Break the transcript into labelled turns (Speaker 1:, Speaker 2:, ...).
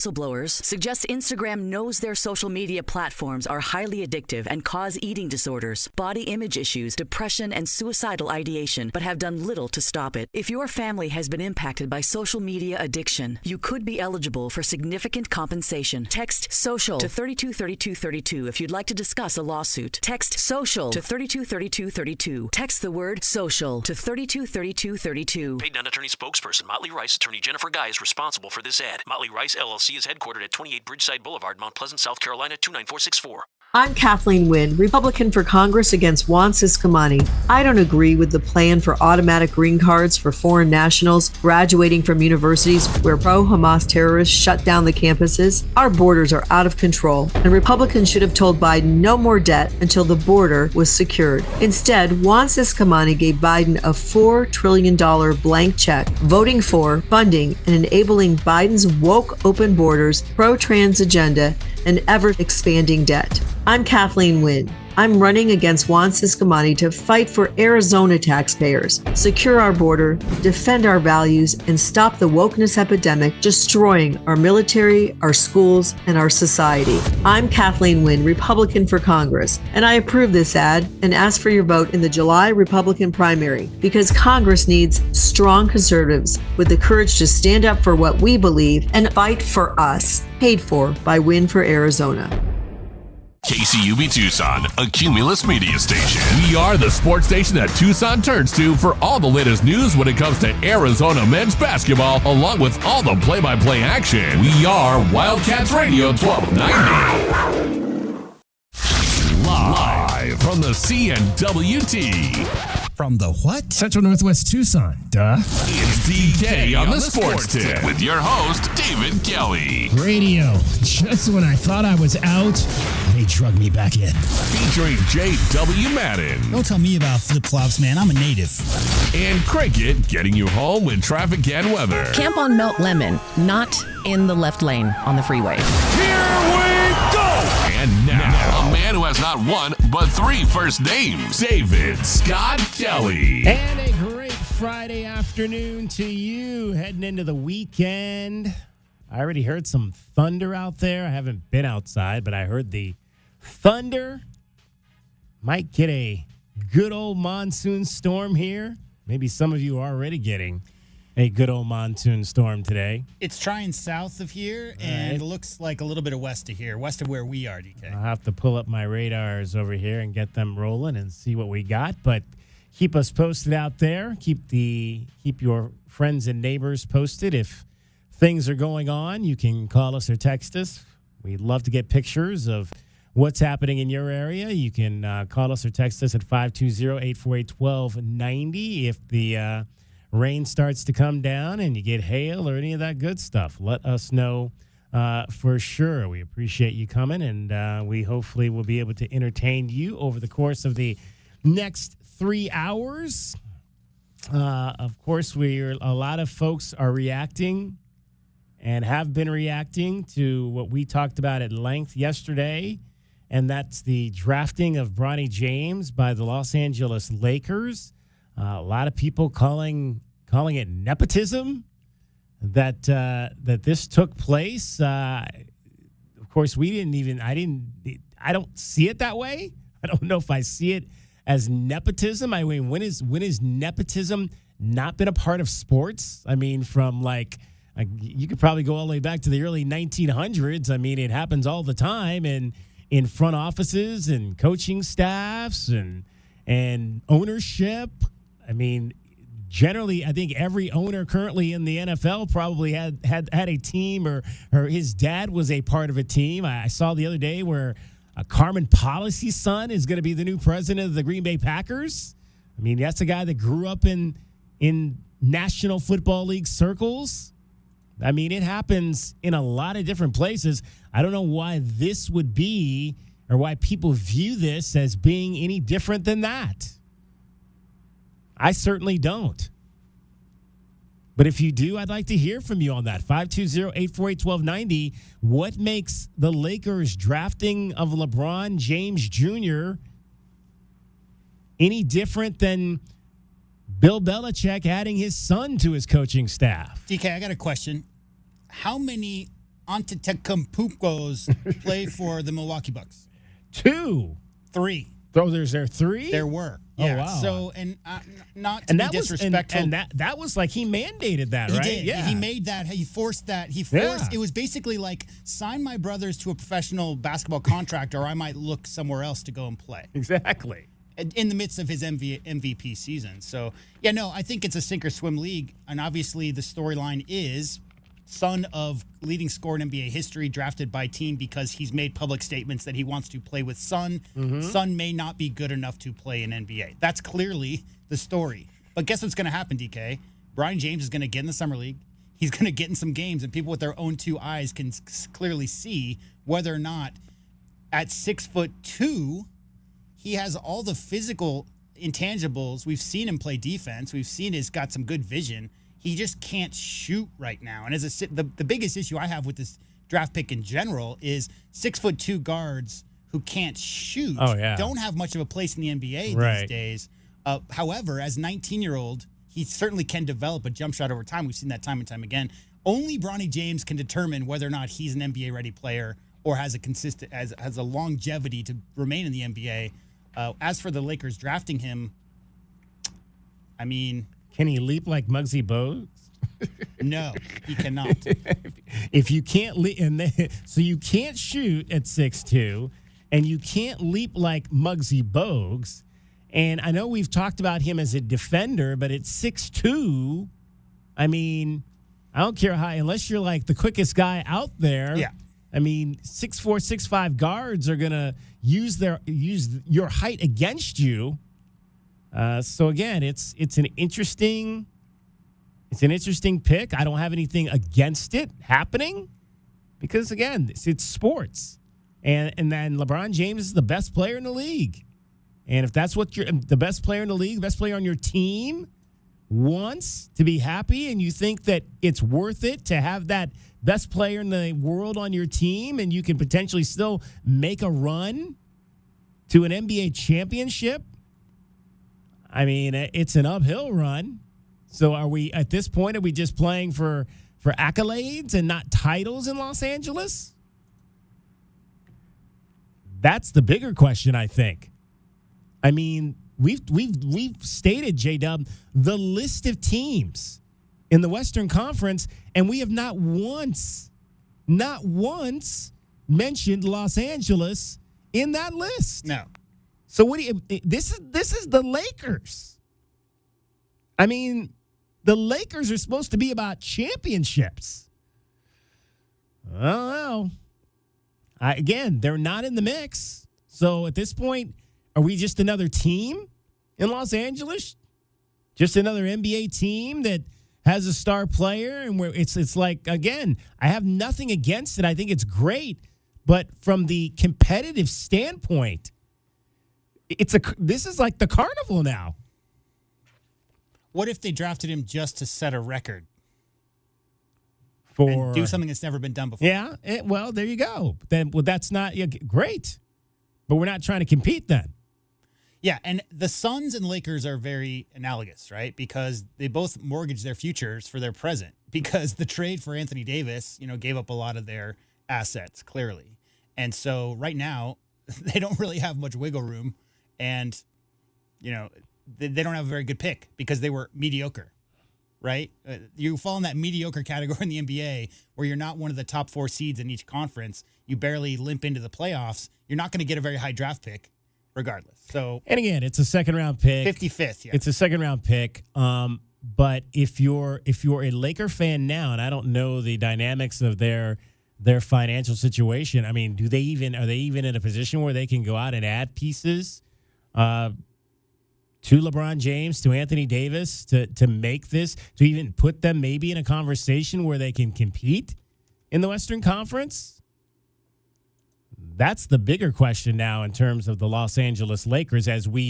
Speaker 1: Whistleblowers suggest Instagram knows their social media platforms are highly addictive and cause eating disorders, body image issues, depression, and suicidal ideation, but have done little to stop it. If your family has been impacted by social media addiction, you could be eligible for significant compensation. Text SOCIAL to 323232 if you'd like to discuss a lawsuit. Text SOCIAL to 323232. Text the word SOCIAL to 323232.
Speaker 2: Paid non-attorney spokesperson Motley Rice, attorney Jennifer Guy is responsible for this ad. Motley Rice, LLC is headquartered at 28 Bridgeside Boulevard, Mount Pleasant, South Carolina, 29464.
Speaker 3: I'm Kathleen Wynne, Republican for Congress against Juan Ciscomani. I don't agree with the plan for automatic green cards for foreign nationals graduating from universities where pro-Hamas terrorists shut down the campuses. Our borders are out of control, and Republicans should have told Biden no more debt until the border was secured. Instead, Juan Ciscomani gave Biden a $4 trillion blank check, voting for, funding, and enabling Biden's woke open borders, pro-trans agenda, and ever-expanding debt. I'm Kathleen Wynne. I'm running against Juan Ciscomani to fight for Arizona taxpayers, secure our border, defend our values, and stop the wokeness epidemic destroying our military, our schools, and our society. I'm Kathleen Wynne, Republican for Congress, and I approve this ad and ask for your vote in the July Republican primary because Congress needs strong conservatives with the courage to stand up for what we believe and fight for us. Paid for by Win for Arizona.
Speaker 4: KCUB Tucson, a Cumulus media station. We are the sports station that Tucson turns to for all the latest news when it comes to Arizona men's basketball, along with all the play-by-play action. We are Wildcats Radio 1290. Live from the CNWT.
Speaker 5: From the what? Central Northwest Tucson. Duh.
Speaker 4: It's DK on the Sports Tip with your host, David Kelly.
Speaker 5: Radio. Just when I thought I was out, they drug me back in.
Speaker 4: Featuring J.W. Madden.
Speaker 5: Don't tell me about flip-flops, man. I'm a native.
Speaker 4: And Cricket, getting you home with traffic and weather.
Speaker 6: Camp on Melt Lemon, not in the left lane on the freeway.
Speaker 4: Here we go! And now, a man who has not one, but three first names, David Scott Kelly.
Speaker 7: And a great Friday afternoon to you, heading into the weekend. I already heard some thunder out there. I haven't been outside, but I heard the thunder. Might get a good old monsoon storm here. Maybe some of you are already getting a good old monsoon storm today.
Speaker 8: It's trying south of here, and it looks like a little bit of west of here, west of where we are, DK.
Speaker 7: I'll have to pull up my radars over here and get them rolling and see what we got. But keep us posted out there. Keep your friends and neighbors posted. If things are going on, you can call us or text us. We'd love to get pictures of what's happening in your area. You can call us or text us at 520-848-1290 if the rain starts to come down and you get hail or any of that good stuff. Let us know for sure. We appreciate you coming, and we hopefully will be able to entertain you over the course of the next 3 hours. Of course, a lot of folks are reacting and have been reacting to what we talked about at length yesterday, and that's the drafting of Bronny James by the Los Angeles Lakers. A lot of people calling it nepotism that this took place. Of course, I don't see it that way. I don't know if I see it as nepotism. I mean, when is nepotism not been a part of sports? I mean, from you could probably go all the way back to the early 1900s. I mean, it happens all the time, and in front offices and coaching staffs and ownership. I mean, generally, I think every owner currently in the NFL probably had a team, or his dad was a part of a team. I saw the other day where Carmen Policy's son is going to be the new president of the Green Bay Packers. I mean, that's a guy that grew up in National Football League circles. I mean, it happens in a lot of different places. I don't know why this would be, or why people view this as being any different than that. I certainly don't. But if you do, I'd like to hear from you on that. 520-848-1290. What makes the Lakers drafting of LeBron James Jr. any different than Bill Belichick adding his son to his coaching staff?
Speaker 8: DK, I got a question. How many Antetokounmpo's play for the Milwaukee Bucks?
Speaker 7: 2.
Speaker 8: 3.
Speaker 7: Oh, there's there 3?
Speaker 8: There were.
Speaker 7: Oh,
Speaker 8: Yeah.
Speaker 7: wow.
Speaker 8: So, and not to be disrespectful.
Speaker 7: And that was like he mandated that, right?
Speaker 8: He did.
Speaker 7: Yeah.
Speaker 8: He made that. He forced that. He forced.
Speaker 7: Yeah.
Speaker 8: It was basically like sign my brothers to a professional basketball contract, or I might look somewhere else to go and play.
Speaker 7: Exactly.
Speaker 8: In the midst of his MVP season. So, yeah, no, I think it's a sink or swim league. And obviously the storyline is son of leading scorer in NBA history, drafted by team because he's made public statements that he wants to play with son. Son may not be good enough to play in NBA. That's clearly the story. But guess what's going to happen, DK? Brian James is going to get in the summer league. He's going to get in some games, and people with their own 2 eyes can clearly see whether or not at 6'2", he has all the physical intangibles. We've seen him play defense. We've seen he's got some good vision. He just can't shoot right now. And the biggest issue I have with this draft pick in general is 6'2" guards who can't shoot don't have much of a place in the NBA these days. However, as a 19-year-old, he certainly can develop a jump shot over time. We've seen that time and time again. Only Bronny James can determine whether or not he's an NBA-ready player or has a longevity to remain in the NBA. As for the Lakers drafting him, I mean,
Speaker 7: can he leap like Muggsy Bogues?
Speaker 8: No, he cannot.
Speaker 7: If you can't so you can't shoot at 6'2", and you can't leap like Muggsy Bogues. And I know we've talked about him as a defender, but at 6'2", I mean, I don't care how, unless you're like the quickest guy out there.
Speaker 8: Yeah.
Speaker 7: I mean, 6'4", 6'5" guards are gonna use your height against you. So again, it's an interesting pick. I don't have anything against it happening because again, it's sports, and then LeBron James is the best player in the league, and if that's what the best player in the league, best player on your team wants to be happy, and you think that it's worth it to have that best player in the world on your team, and you can potentially still make a run to an NBA championship. I mean, it's an uphill run. So are we, at this point, are we just playing for accolades and not titles in Los Angeles? That's the bigger question, I think. I mean, we've stated, J-Dub, the list of teams in the Western Conference, and we have not once mentioned Los Angeles in that list.
Speaker 8: No.
Speaker 7: So what do you? This is the Lakers. I mean, the Lakers are supposed to be about championships. I don't know. Again, they're not in the mix. So at this point, are we just another team in Los Angeles? Just another NBA team that has a star player, and where it's like, again, I have nothing against it. I think it's great, but from the competitive standpoint, this is like the carnival now.
Speaker 8: What if they drafted him just to set a record?
Speaker 7: And
Speaker 8: do something that's never been done before?
Speaker 7: Yeah, well, there you go. Then, that's not great, but we're not trying to compete then.
Speaker 8: Yeah, and the Suns and Lakers are very analogous, right? Because they both mortgage their futures for their present. Because the trade for Anthony Davis, gave up a lot of their assets, clearly. And so right now, they don't really have much wiggle room. And, they don't have a very good pick because they were mediocre, right? You fall in that mediocre category in the NBA where you're not one of the top 4 seeds in each conference. You barely limp into the playoffs. You're not going to get a very high draft pick regardless. So,
Speaker 7: and again, it's a second-round pick.
Speaker 8: 55th, yeah.
Speaker 7: It's a second-round pick. But if you're a Laker fan now, and I don't know the dynamics of their financial situation, I mean, are they even in a position where they can go out and add pieces to LeBron James, to Anthony Davis, to make this, to even put them maybe in a conversation where they can compete in the Western Conference? That's the bigger question now in terms of the Los Angeles Lakers as we